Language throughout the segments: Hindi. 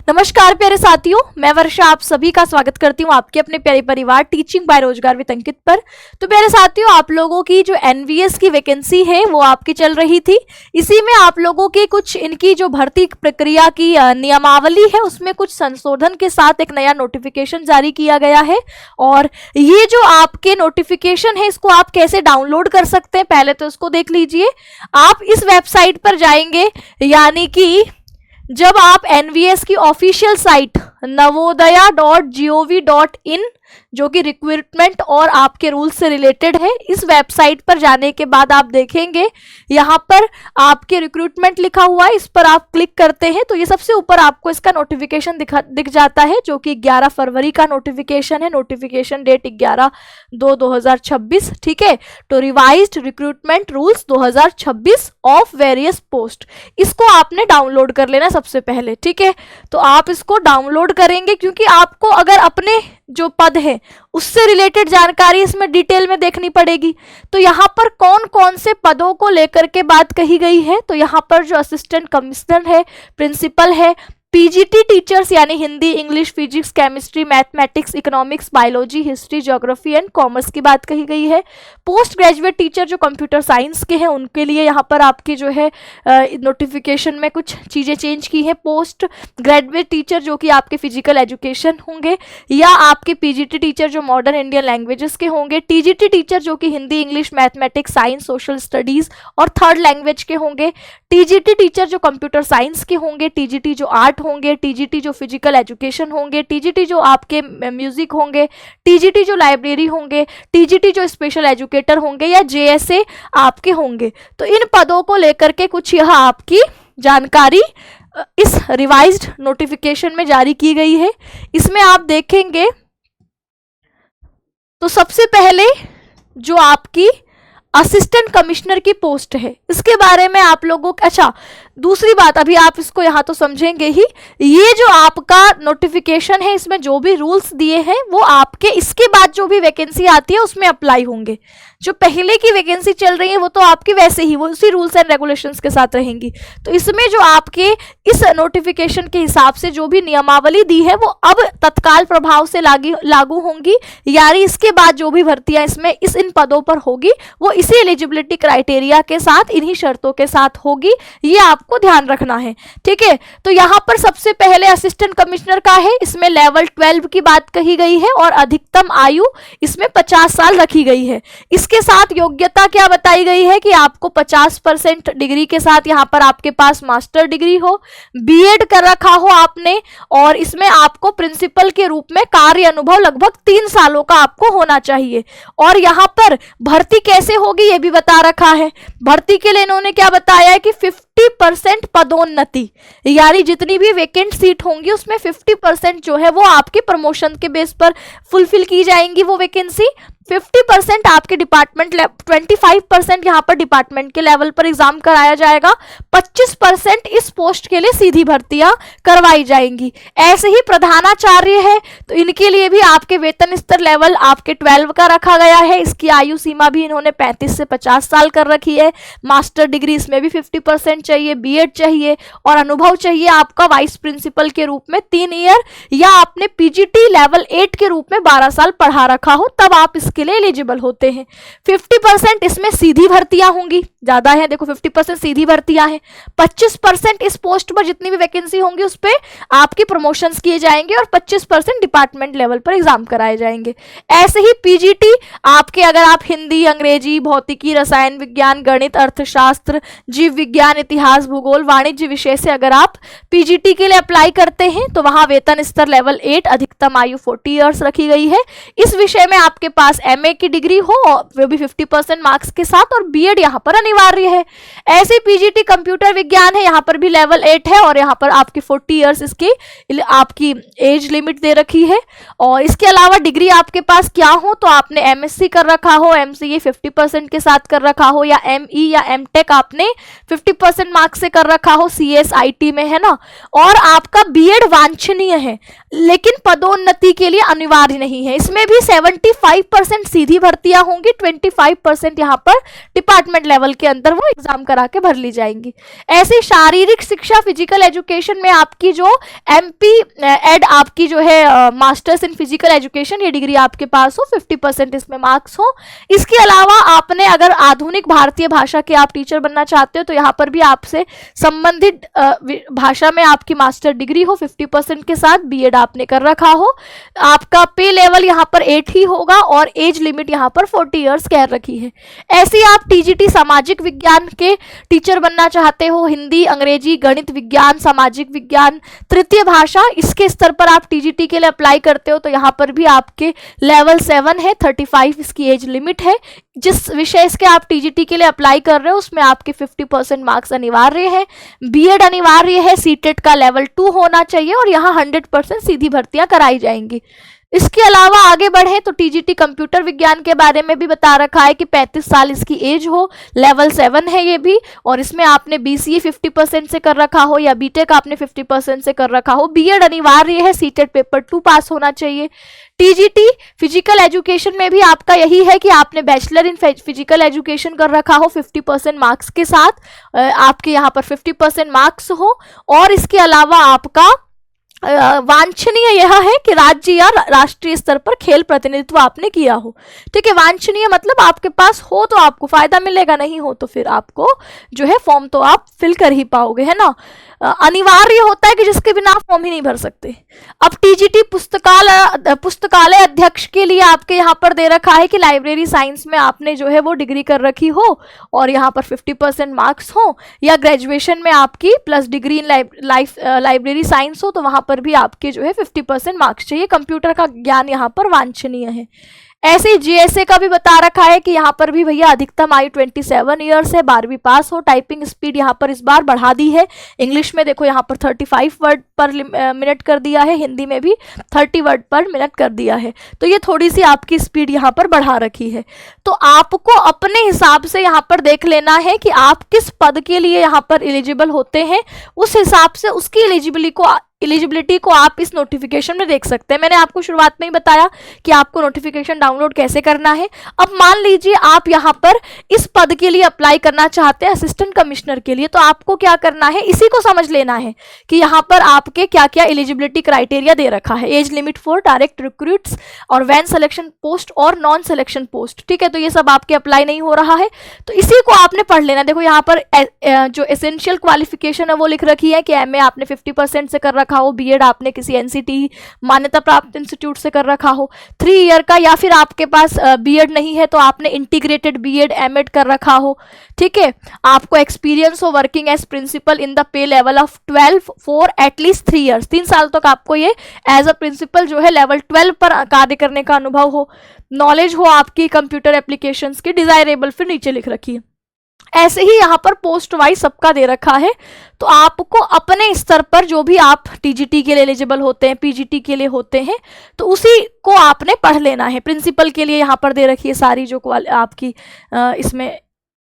नमस्कार प्यारे साथियों, मैं वर्षा आप सभी का स्वागत करती हूँ आपके अपने प्यारे परिवार टीचिंग बाय रोजगार विद अंकित पर। तो प्यारे साथियों, आप लोगों की जो एनवीएस की वैकेंसी है वो आपकी चल रही थी। इसी में आप लोगों की कुछ इनकी जो भर्ती प्रक्रिया की नियमावली है उसमें कुछ संशोधन के साथ एक नया नोटिफिकेशन जारी किया गया है। और ये जो आपके नोटिफिकेशन है इसको आप कैसे डाउनलोड कर सकते हैं, पहले तो इसको देख लीजिए। आप इस वेबसाइट पर जाएंगे, यानी कि जब आप एनवीएस की ऑफिशियल साइट navodaya.gov.in जो कि रिक्रूटमेंट और आपके रूल्स से रिलेटेड है, इस वेबसाइट पर जाने के बाद आप देखेंगे यहाँ पर आपके रिक्रूटमेंट लिखा हुआ है। इस पर आप क्लिक करते हैं तो ये सबसे ऊपर आपको इसका नोटिफिकेशन दिख जाता है, जो कि 11 फरवरी का नोटिफिकेशन है। नोटिफिकेशन डेट 11/2/2026, ठीक है। तो revised recruitment rules 2026 of various post, इसको आपने डाउनलोड कर लेना सबसे पहले, ठीक है। तो आप इसको डाउनलोड करेंगे क्योंकि आपको अगर अपने जो पद है उससे रिलेटेड जानकारी इसमें डिटेल में देखनी पड़ेगी। तो यहाँ पर कौन कौन से पदों को लेकर के बात कही गई है, तो यहाँ पर जो असिस्टेंट कमिश्नर है, प्रिंसिपल है, पीजीटी टीचर्स यानी Hindi, English, physics, chemistry, mathematics, economics, biology, history, geography and commerce की बात कही गई है। पोस्ट ग्रेजुएट टीचर जो कंप्यूटर साइंस के हैं उनके लिए यहाँ पर आपकी जो है नोटिफिकेशन में कुछ चीज़ें चेंज की हैं। पोस्ट ग्रेजुएट टीचर जो कि आपके फिजिकल एजुकेशन होंगे, या आपके पीजीटी टीचर जो मॉडर्न इंडियन लैंग्वेजेस के होंगे, टीजीटी टीचर जो कि Hindi, English, mathematics, science, social studies और थर्ड लैंग्वेज के होंगे, टीजीटी टीचर जो कंप्यूटर साइंस के होंगे, टीजीटी जो आर्ट होंगे, टीजीटी जो फिजिकल एजुकेशन होंगे, टीजीटी जो आपके म्यूजिक होंगे, टीजीटी जो लाइब्रेरी होंगे, टीजीटी जो स्पेशल एजुकेटर होंगे, या जेएसए आपके होंगे। तो इन पदों को लेकर के कुछ यह आपकी जानकारी इस रिवाइज्ड नोटिफिकेशन में जारी की गई है। इसमें आप देखेंगे तो सबसे पहले जो आपकी असिस्टेंट कमिश्नर की पोस्ट है, इसके बारे में आप लोगों को, अच्छा दूसरी बात, अभी आप इसको यहाँ तो समझेंगे ही, ये जो आपका नोटिफिकेशन है इसमें जो भी रूल्स दिए हैं वो आपके इसके बाद जो भी वैकेंसी आती है उसमें अप्लाई होंगे। जो पहले की वैकेंसी चल रही है वो तो आपकी वैसे ही वो उसी रूल्स एंड रेगुलेशंस के साथ रहेंगी। तो इसमें जो आपके इस नोटिफिकेशन के हिसाब से जो भी नियमावली दी है वो अब तत्काल प्रभाव से लागू होंगी, यानी इसके बाद जो भी भर्तियां इसमें इन पदों पर होगी वो इसी एलिजिबिलिटी क्राइटेरिया के साथ, इन्हीं शर्तों के साथ होगी। ये आपको ध्यान रखना है, ठीक है। तो यहाँ पर सबसे पहले असिस्टेंट कमिश्नर का है, इसमें लेवल 12 की बात कही गई है और अधिकतम आयु इसमें 50 साल रखी गई है। इसके साथ योग्यता क्या बताई गई है कि आपको 50% डिग्री के साथ यहाँ पर आपके पास मास्टर डिग्री हो, बीएड कर रखा हो आपने, और इसमें आपको प्रिंसिपल के रूप में कार्य अनुभव लगभग 3 सालों का आपको होना चाहिए। और यहाँ पर भर्ती कैसे होगी ये भी बता रखा है। भर्ती के लिए इन्होंने क्या बताया है कि 50% पदोन्नति, यानी जितनी भी वैकेंट सीट होंगी उसमें 50% जो है वो आपके प्रमोशन के बेस पर फुलफिल की जाएंगी वो वैकेंसी। 50% आपके डिपार्टमेंट 25% यहाँ पर डिपार्टमेंट के लेवल पर एग्जाम कराया जाएगा, 25% इस पोस्ट के लिए सीधी भर्तियां करवाई जाएंगी। ऐसे ही प्रधानाचार्य है तो इनके लिए भी आपके वेतन स्तर लेवल आपके 12 का रखा गया है। इसकी आयु सीमा भी इन्होंने 35 से 50 साल कर रखी है। मास्टर डिग्री इसमें भी 50% चाहिए, बीएड चाहिए और अनुभव चाहिए आपका वाइस प्रिंसिपल के रूप में 3 ईयर, या आपने पीजीटी लेवल 8 के रूप में 12 साल पढ़ा रखा हो तब आप इसके लिए एलिजिबल होते हैं। 50% इसमें सीधी भर्तियां होंगी, ज्यादा है देखो 50% सीधी भर्तियां हैं। 25% इस पोस्ट पर जितनी भी वैकेंसी होंगी उस पे आपकी प्रमोशंस किए जाएंगे और 25% डिपार्टमेंट लेवल पर एग्जाम कराए जाएंगे। ऐसे ही पीजीटी आपके, अगर आप हिंदी, अंग्रेजी, भौतिकी, रसायन विज्ञान, गणित, अर्थशास्त्र, जीव विज्ञान, इतिहास, भूगोल, वाणिज्य विषय से अगर आप पीजीटी के लिए अप्लाई करते हैं तो वहां वेतन स्तर लेवल 8, अधिकतम आयु 40 ईयर्स रखी गई है। इस विषय में आपके पास एमए की डिग्री हो, वो भी 50% मार्क्स के साथ, और बीएड यहाँ पर अनिवार्य है। ऐसे पीजीटी कंप्यूटर विज्ञान है, यहाँ पर भी लेवल 8 है और यहाँ पर आपकी 40 इयर्स इसकी आपकी एज लिमिट दे रखी है। और इसके अलावा डिग्री आपके पास क्या हो, तो आपने एमएससी कर रखा हो, एमसीए 50% के साथ कर रखा हो, या एमई या एमटेक आपने 50% मार्क्स से कर रखा हो, सीएस आईटी में, है ना। और आपका बीएड वांछनीय है लेकिन पदोन्नति के लिए अनिवार्य नहीं है। इसमें भी 75% 50% सीधी भर्तियां होंगी, 25% यहाँ पर डिपार्टमेंट लेवल के अंदर वो एग्जाम करा के भर ली जाएंगी। ऐसे शारीरिक शिक्षा फिजिकल एजुकेशन में आपकी जो MP एड आपकी जो है मास्टर्स इन फिजिकल एजुकेशन ये डिग्री आपके पास हो, 50% इसमें मार्क्स हो। इसके अलावा आपने अगर आधुनिक भारतीय भाषा के आप टीचर बनना चाहते हो तो यहाँ पर भी आपसे संबंधित भाषा में आपकी मास्टर डिग्री हो, 50% के साथ B.Ed आपने कर रखा हो। आपका पे लेवल यहाँ पर 8 ही होगा और एज लिमिट यहाँ पर 40 ईयर्स कह रखी है। ऐसे आप TGT सामाजिक विज्ञान के टीचर बनना चाहते हो, हिंदी, अंग्रेजी, गणित, विज्ञान, सामाजिक विज्ञान, तृतीय भाषा, इसके स्तर पर आप TGT के लिए अप्लाई करते हो तो यहाँ पर भी आपके लेवल 7 है, 35 इसकी एज लिमिट है। जिस विषय इसके आप TGT के लिए अप्लाई कर रहे हो उसमें आपके 50% मार्क्स अनिवार्य है। B.Ed अनिवार्य है, CTET का लेवल 2 होना चाहिए और यहाँ 100% सीधी भर्तियां कराई जाएंगी। इसके अलावा आगे बढ़े तो TGT कंप्यूटर विज्ञान के बारे में भी बता रखा है कि 35 साल इसकी एज हो, लेवल 7 है ये भी, और इसमें आपने BCA 50% से कर रखा हो या BTech आपने 50% से कर रखा हो। B.Ed अनिवार्य है, CTET पेपर 2 पास होना चाहिए। TGT फिजिकल एजुकेशन में भी आपका यही है कि आपने बैचलर इन फिजिकल एजुकेशन कर रखा हो 50% मार्क्स के साथ, आपके यहाँ पर 50% मार्क्स हो, और इसके अलावा आपका वांछनीय यह है कि राज्य या राष्ट्रीय स्तर पर खेल प्रतिनिधित्व आपने किया हो। ठीक है, वांछनीय मतलब आपके पास हो तो आपको फायदा मिलेगा, नहीं हो तो फिर आपको जो है फॉर्म तो आप फिल कर ही पाओगे, है ना। अनिवार्य होता है कि जिसके बिना आप फॉर्म ही नहीं भर सकते। अब TGT पुस्तकालय अध्यक्ष के लिए आपके यहाँ पर दे रखा है कि लाइब्रेरी साइंस में आपने जो है वो डिग्री कर रखी हो और यहाँ पर 50% मार्क्स हो, या ग्रेजुएशन में आपकी plus degree in library science हो तो वहाँ पर भी आपके जो है 50% मार्क्स चाहिए। कंप्यूटर का ज्ञान यहाँ पर वांछनीय है। ऐसे ही GSA का भी बता रखा है कि यहाँ पर भी भैया अधिकतम आयु 27 ईयर्स है, 12वीं पास हो। टाइपिंग स्पीड यहाँ पर इस बार बढ़ा दी है। इंग्लिश में देखो यहाँ पर 35 वर्ड पर मिनट कर दिया है, हिंदी में भी 30 वर्ड पर मिनट कर दिया है, तो ये थोड़ी सी आपकी स्पीड यहाँ पर बढ़ा रखी है। तो आपको अपने हिसाब से यहाँ पर देख लेना है कि आप किस पद के लिए यहाँ पर एलिजिबल होते हैं, उस हिसाब से उसकी एलिजिबिलिटी को आप इस नोटिफिकेशन में देख सकते हैं। मैंने आपको शुरुआत में ही बताया कि आपको नोटिफिकेशन डाउनलोड कैसे करना है। अब मान लीजिए आप यहाँ पर इस पद के लिए अप्लाई करना चाहते हैं असिस्टेंट कमिश्नर के लिए, तो आपको क्या करना है, इसी को समझ लेना है कि यहाँ पर आपके क्या क्या एलिजिबिलिटी क्राइटेरिया दे रखा है। Age limit for direct recruits और वैन सिलेक्शन पोस्ट और नॉन सिलेक्शन पोस्ट, ठीक है, तो ये सब आपके अप्लाई नहीं हो रहा है, तो इसी को आपने पढ़ लेना। देखो यहाँ पर जो एसेंशियल क्वालिफिकेशन है वो लिख रखी है कि MA आपने 50% से कर रखा हो, B.Ed आपने किसी NCT मान्यता प्राप्त इंस्टीट्यूट से कर रखा हो 3 ईयर का, या फिर आपके पास B.Ed नहीं है तो आपने इंटीग्रेटेड B.Ed M.Ed कर रखा हो। ठीक है, आपको एक्सपीरियंस हो working as principal in the pay level of 12 for at least 3 years, 3 साल तक आपको ये एज अ प्रिंसिपल जो है लेवल 12 पर कार्य करने का अनुभव हो। नॉलेज हो आपकी कंप्यूटर एप्लीकेशंस की, डिजायरेबल फिर नीचे लिख रखी है। ऐसे ही यहाँ पर पोस्ट वाइज सबका दे रखा है, तो आपको अपने स्तर पर जो भी आप TGT के लिए एलिजिबल होते हैं, PGT के लिए होते हैं, तो उसी को आपने पढ़ लेना है। प्रिंसिपल के लिए यहाँ पर दे रखी है सारी जो आपकी इसमें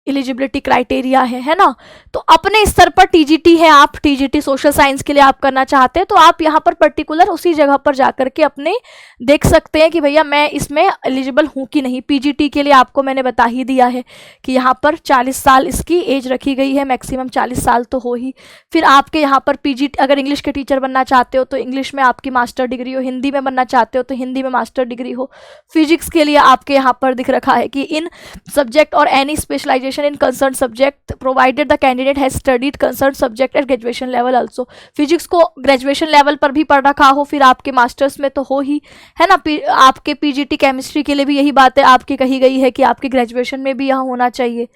एलिजिबिलिटी क्राइटेरिया है ना। तो अपने स्तर पर TGT है, आप TGT सोशल साइंस के लिए आप करना चाहते हैं तो आप यहाँ पर पर्टिकुलर उसी जगह पर जाकर के अपने देख सकते हैं कि भैया मैं इसमें एलिजिबल हूँ कि नहीं। PGT के लिए आपको मैंने बता ही दिया है कि यहाँ पर 40 साल इसकी एज रखी गई है, मैक्सिमम 40 साल तो हो ही। फिर आपके यहाँ पर PGT अगर इंग्लिश के टीचर बनना चाहते हो तो इंग्लिश में आपकी मास्टर डिग्री हो, हिंदी में बनना चाहते हो तो हिंदी में मास्टर डिग्री हो। फिजिक्स के लिए आपके यहाँ पर दिख रखा है कि इन सब्जेक्ट और any specialisation in concerned subject provided the candidate has studied concerned subject at graduation level also। Physics को ग्रेजुएशन लेवल पर भी पढ़ रखा हो, फिर आपके मास्टर्स में तो हो ही, है ना। आपके PGT केमिस्ट्री के लिए भी यही बात है आपकी कही गई है कि आपके ग्रेजुएशन में भी यहाँ होना चाहिए।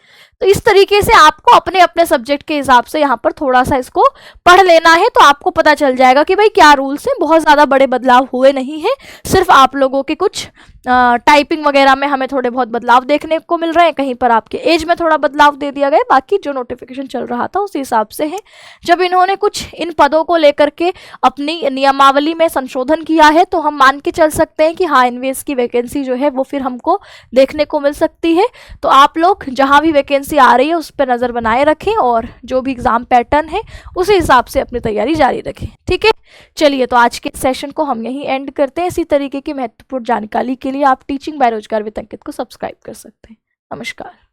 तो इस तरीके से आपको अपने अपने सब्जेक्ट के हिसाब से यहाँ पर थोड़ा सा इसको पढ़ लेना है, तो आपको पता चल जाएगा कि भाई क्या रूल्स हैं। बहुत ज़्यादा बड़े बदलाव हुए नहीं हैं, सिर्फ आप लोगों के कुछ टाइपिंग वगैरह में हमें थोड़े बहुत बदलाव देखने को मिल रहे हैं, कहीं पर आपके एज में थोड़ा थोड़ा बदलाव दे दिया गया, बाकी जो नोटिफिकेशन चल रहा था उसी हिसाब से है। जब इन्होंने कुछ इन पदों को लेकर के अपनी नियमावली में संशोधन किया है तो हम मान के चल सकते हैं कि हाँ एनवीएस की वैकेंसी जो है वो फिर हमको देखने को मिल सकती है। तो आप लोग जहाँ भी वैकेंसी आ रही है उस पर नज़र बनाए रखें और जो भी एग्ज़ाम पैटर्न है उसी हिसाब से अपनी तैयारी जारी रखें। ठीक है, चलिए तो आज के सेशन को हम यहीं एंड करते हैं। इसी तरीके की महत्वपूर्ण जानकारी के लिए आप टीचिंग बाय रोजगार विद अंकित को सब्सक्राइब कर सकते हैं। नमस्कार।